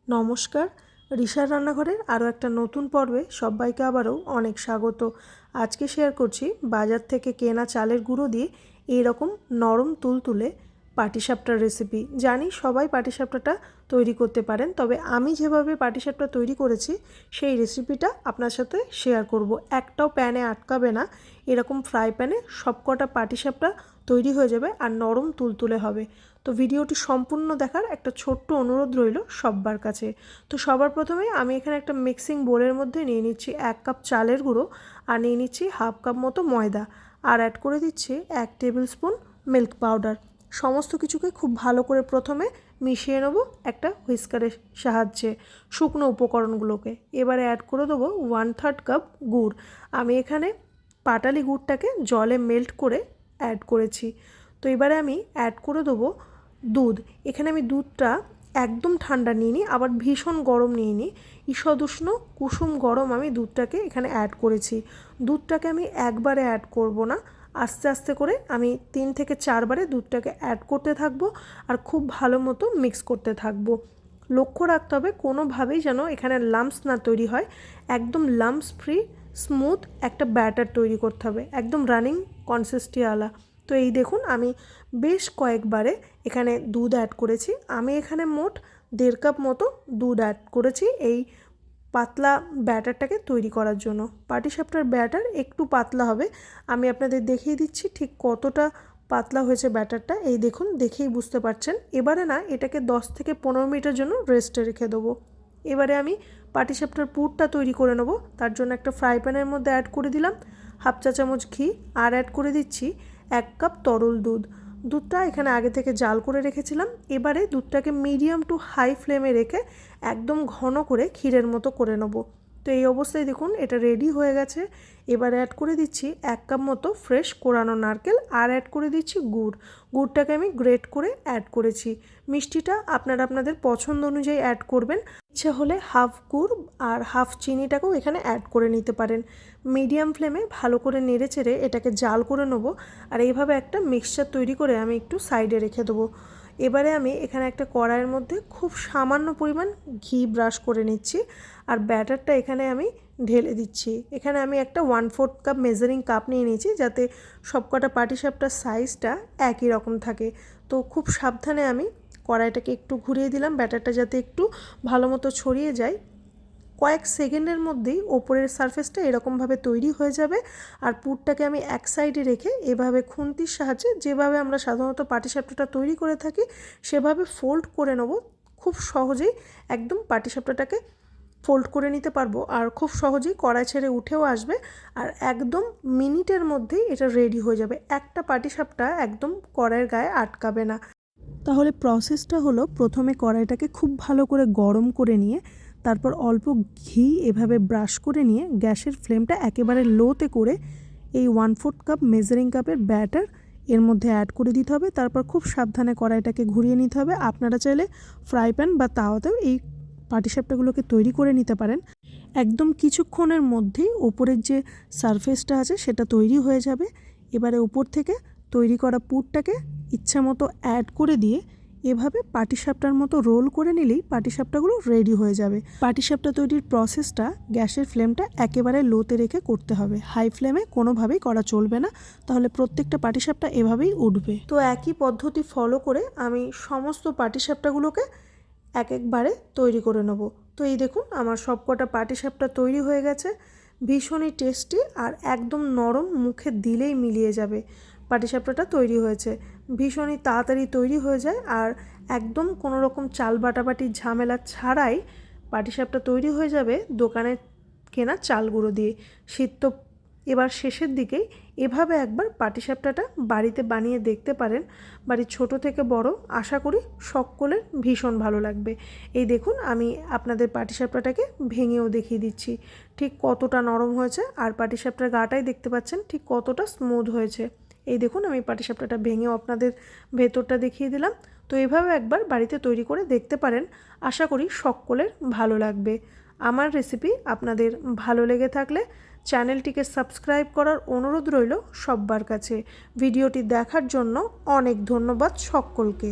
নমস্কার, রিশার রান্নাঘরের আরও একটা নতুন পর্বে সবাইকে আবারও অনেক স্বাগত। আজকে শেয়ার করছি বাজার থেকে কেনা চালের গুঁড়ো দিয়ে এইরকম নরম তুলতুলে পাটিসাপটার রেসিপি। জানি সবাই পাটিসাপটাটা তৈরি করতে পারেন, তবে আমি যেভাবে পাটিসাপটা তৈরি করেছি সেই রেসিপিটা আপনার সাথে শেয়ার করব। একটাও প্যানে আটকাবে না, এরকম ফ্রাই প্যানে সবকটা পাটিসাপটা তৈরি হয়ে যাবে আর নরম তুলতুলে হবে। তো ভিডিওটি সম্পূর্ণ দেখার একটা ছোট্ট অনুরোধ রইল সবার কাছে। তো সবার প্রথমে আমি এখানে একটা মিক্সিং বোলের মধ্যে নিয়ে নিচ্ছি 1 কাপ চালের গুঁড়ো, আর নিয়ে নিচ্ছি হাফ কাপ মতো ময়দা, আর অ্যাড করে দিচ্ছি 1 টেবিল স্পুন মিল্ক পাউডার। সমস্ত কিছুকে খুব ভালো করে প্রথমে মিশিয়ে নেব একটা হুইস্কারের সাহায্যে শুকনো উপকরণগুলোকে। এবারে অ্যাড করে দেবো 1/3 কাপ গুড়। আমি এখানে পাটালি গুড়টাকে জলে মেল্ট করে অ্যাড করেছি। তো এবারে আমি অ্যাড করে দেবো দুধ। এখানে আমি দুধটা একদম ঠান্ডা নিইনি, আবার ভীষণ গরম নিইনি, ঈষদুষ্ণ কুসুম গরম আমি দুধটাকে এখানে অ্যাড করেছি। দুধটাকে আমি একবারে অ্যাড করব না, আস্তে আস্তে করে আমি 3 থেকে 4 বারে দুধটাকে অ্যাড করতে থাকবো আর খুব ভালো মতো মিক্স করতে থাকবো। লক্ষ্য রাখতে হবে কোনোভাবেই যেন এখানে লাম্পস না তৈরি হয়। একদম লাম্পস ফ্রি স্মুথ একটা ব্যাটার তৈরি করতে হবে, একদম রানিং কনসিস্টেন্সিওয়ালা। তো এই দেখুন আমি বেশ কয়েকবারে এখানে দুধ অ্যাড করেছি। আমি এখানে মোট 1.5 কাপ মতো দুধ অ্যাড করেছি এই পাতলা ব্যাটারটাকে তৈরি করার জন্য। পাটিসাপটার ব্যাটার একটু পাতলা হবে, আমি আপনাদের দেখিয়ে দিচ্ছি ঠিক কতটা পাতলা হয়েছে ব্যাটারটা। এই দেখুন, দেখেই বুঝতে পারছেন। এবারে না এটাকে 10 থেকে 15 মিনিটের জন্য রেস্টে রেখে দেবো। এবারে আমি পাটিসাপটার পুরটা তৈরি করে নেব। তার জন্য একটা ফ্রাই প্যানের মধ্যে অ্যাড করে দিলাম হাফ চা চামচ ঘি, আর অ্যাড করে দিচ্ছি 1 কাপ তরল দুধ। দুধটা এখানে আগে থেকে জাল করে রেখেছিলাম। এবারে দুধটাকে মিডিয়াম টু হাই ফ্লেমে রেখে একদম ঘন করে ক্ষীরের মতো করে নেব। তো এই অবস্থায় দেখুন এটা রেডি হয়ে গেছে। এবার অ্যাড করে দিচ্ছি 1 কাপ মতো ফ্রেশ কোরানো নারকেল, আর অ্যাড করে দিচ্ছি গুড়। গুড়টাকে আমি গ্রেট করে অ্যাড করেছি। মিষ্টিটা আপনারা আপনাদের পছন্দ অনুযায়ী অ্যাড করবেন। ইচ্ছে হলে হাফ গুড় আর হাফ চিনিটাকেও এখানে অ্যাড করে নিতে পারেন। মিডিয়াম ফ্লেমে ভালো করে নেড়ে চেড়ে এটাকে জাল করে নেবো, আর এইভাবে একটা মিক্সচার তৈরি করে আমি একটু সাইডে রেখে দেবো। এবারে আমি এখানে একটা কড়াইয়ের মধ্যে খুব সামান্য পরিমাণ ঘি ব্রাশ করে নিচ্ছি, আর ব্যাটারটা এখানে আমি ঢেলে দিচ্ছি। এখানে আমি একটা 1/4 কাপ মেজারিং কাপ নিয়ে নিয়েছি, যাতে সবকটা পাটিসাপটার সাইজটা একই রকম থাকে। তো খুব সাবধানে আমি কড়াইটাকে একটু ঘুরিয়ে দিলাম, ব্যাটারটা যাতে একটু ভালো মতো ছড়িয়ে যায়। কয়েক সেকেন্ডের মধ্যেই ওপরের সারফেসটা এরকমভাবে তৈরি হয়ে যাবে। আর পুরটাকে আমি এক সাইডে রেখে এভাবে খুন্তির সাহায্যে, যেভাবে আমরা সাধারণত পাটিসাপটাটা তৈরি করে থাকি সেভাবে ফোল্ড করে নেব। খুব সহজেই একদম পাটিসাপটাটাকে ফোল্ড করে নিতে পারবো, আর খুব সহজেই কড়াই ছেড়ে উঠেও আসবে, আর একদম মিনিটের মধ্যেই এটা রেডি হয়ে যাবে। একটা পাটিসাপটা একদম কড়াইয়ের গায়ে আটকাবে না। তাহলে প্রসেসটা হলো, প্রথমে কড়াইটাকে খুব ভালো করে গরম করে নিয়ে তারপর অল্প ঘি এভাবে ব্রাশ করে নিয়ে গ্যাসের ফ্লেমটা একেবারে লোতে করে এই 1/4 কাপ মেজারিং কাপের ব্যাটার এর মধ্যে অ্যাড করে দিতে হবে। তারপর খুব সাবধানে কড়াইটাকে ঘুরিয়ে নিতে হবে। আপনারা চাইলে ফ্রাই প্যান বা তাওয়াতেও এই পাটিসাপটাগুলোকে তৈরি করে নিতে পারেন। একদম কিছুক্ষণের মধ্যেই ওপরের যে সারফেসটা আছে সেটা তৈরি হয়ে যাবে। এবারে উপর থেকে তৈরি করা পুরটাকে ইচ্ছা মতো অ্যাড করে দিয়ে এভাবে পাটিসাপটার মতো রোল করে নিলেই পাটিসাপটাগুলো রেডি হয়ে যাবে। পাটিসাপটা তৈরির প্রসেসটা গ্যাসের ফ্লেমটা একেবারে লোতে রেখে করতে হবে, হাই ফ্লেমে কোনোভাবেই করা চলবে না, তাহলে প্রত্যেকটা পাটিসাপটা এভাবেই উঠবে। তো একই পদ্ধতি ফলো করে আমি সমস্ত পাটিসাপটাগুলোকে এক একবারে তৈরি করে নেব। তো এই দেখুন আমার সবকটা পাটিসাপটা তৈরি হয়ে গেছে। ভীষণই টেস্টি আর একদম নরম, মুখে দিলেই মিলিয়ে যাবে। পাটিসাপটাটা তৈরি হয়েছে, ভীষণই তাড়াতাড়ি তৈরি হয়ে যায়, আর একদম কোনো রকম চাল বাটাবাটির ঝামেলা ছাড়াই পাটিসাপটা তৈরি হয়ে যাবে দোকানে কেনা চাল গুঁড়ো দিয়ে। শীত তো এবার শেষের দিকেই, এভাবে একবার পাটিসাপটাটা বাড়িতে বানিয়ে দেখতে পারেন। বাড়ির ছোট থেকে বড় আশা করি সকলের ভীষণ ভালো লাগবে। এই দেখুন আমি আপনাদের পাটিসাপটাটাকে ভেঙেও দেখিয়ে দিচ্ছি ঠিক কতটা নরম হয়েছে, আর পাটিসাপটার গাটাই দেখতে পাচ্ছেন ঠিক কতটা স্মুথ হয়েছে। এই দেখুন আমি পাটিসাপটাটা ভেঙেও আপনাদের ভেতরটা দেখিয়ে দিলাম। তো এভাবে একবার বাড়িতে তৈরি করে দেখতে পারেন, আশা করি সকলের ভালো লাগবে। আমার রেসিপি আপনাদের ভালো লেগে থাকলে চ্যানেলটিকে সাবস্ক্রাইব করার অনুরোধ রইল সবার কাছে। ভিডিওটি দেখার জন্য অনেক ধন্যবাদ সকলকে।